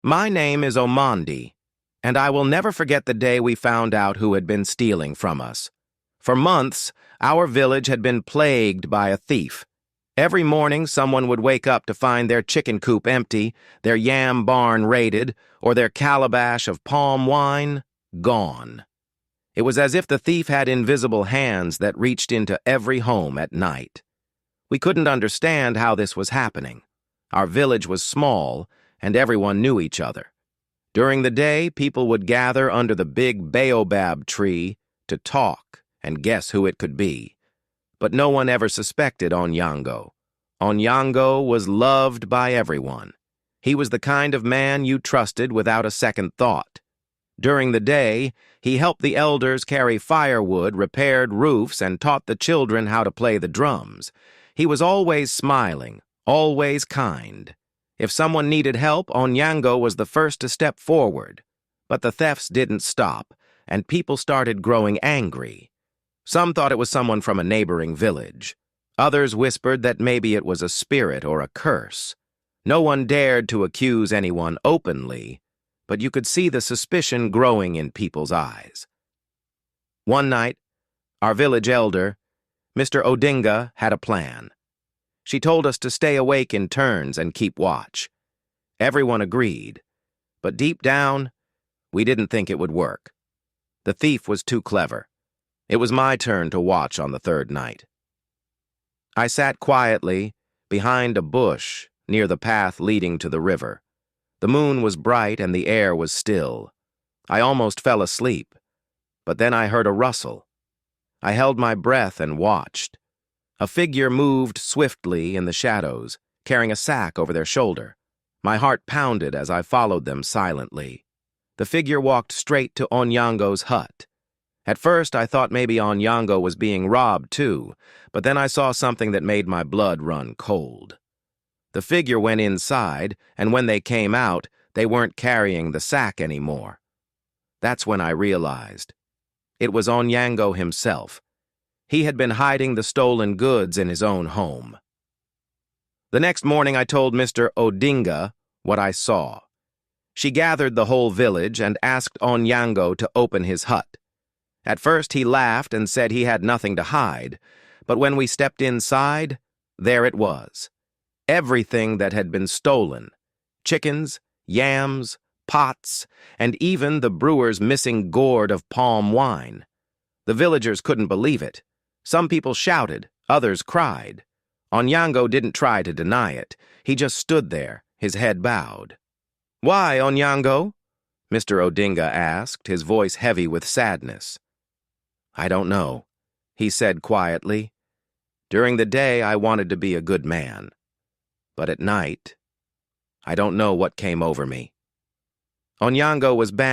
My name is Omandi, and I will never forget the day we found out who had been stealing from us. For months, our village had been plagued by a thief. Every morning, someone would wake up to find their chicken coop empty, their yam barn raided, or their calabash of palm wine gone. It was as if the thief had invisible hands that reached into every home at night. We couldn't understand how this was happening. Our village was small, and everyone knew each other. During the day, people would gather under the big baobab tree to talk and guess who it could be. But no one ever suspected Onyango. Onyango was loved by everyone. He was the kind of man you trusted without a second thought. During the day, he helped the elders carry firewood, repaired roofs, and taught the children how to play the drums. He was always smiling, always kind. If someone needed help, Onyango was the first to step forward. But the thefts didn't stop, and people started growing angry. Some thought it was someone from a neighboring village. Others whispered that maybe it was a spirit or a curse. No one dared to accuse anyone openly, but you could see the suspicion growing in people's eyes. One night, our village elder, Mr. Odinga, had a plan. She told us to stay awake in turns and keep watch. Everyone agreed, but deep down, we didn't think it would work. The thief was too clever. It was my turn to watch on the third night. I sat quietly behind a bush near the path leading to the river. The moon was bright and the air was still. I almost fell asleep, but then I heard a rustle. I held my breath and watched. A figure moved swiftly in the shadows, carrying a sack over their shoulder. My heart pounded as I followed them silently. The figure walked straight to Onyango's hut. At first, I thought maybe Onyango was being robbed too, but then I saw something that made my blood run cold. The figure went inside, and when they came out, they weren't carrying the sack anymore. That's when I realized. It was Onyango himself. He had been hiding the stolen goods in his own home. The next morning, I told Mr. Odinga what I saw. She gathered the whole village and asked Onyango to open his hut. At first, he laughed and said he had nothing to hide, but when we stepped inside, there it was. Everything that had been stolen: chickens, yams, pots, and even the brewer's missing gourd of palm wine. The villagers couldn't believe it. Some people shouted, others cried. Onyango didn't try to deny it. He just stood there, his head bowed. "Why, Onyango?" Mr. Odinga asked, his voice heavy with sadness. "I don't know," he said quietly. "During the day, I wanted to be a good man. But at night, I don't know what came over me." Onyango was banned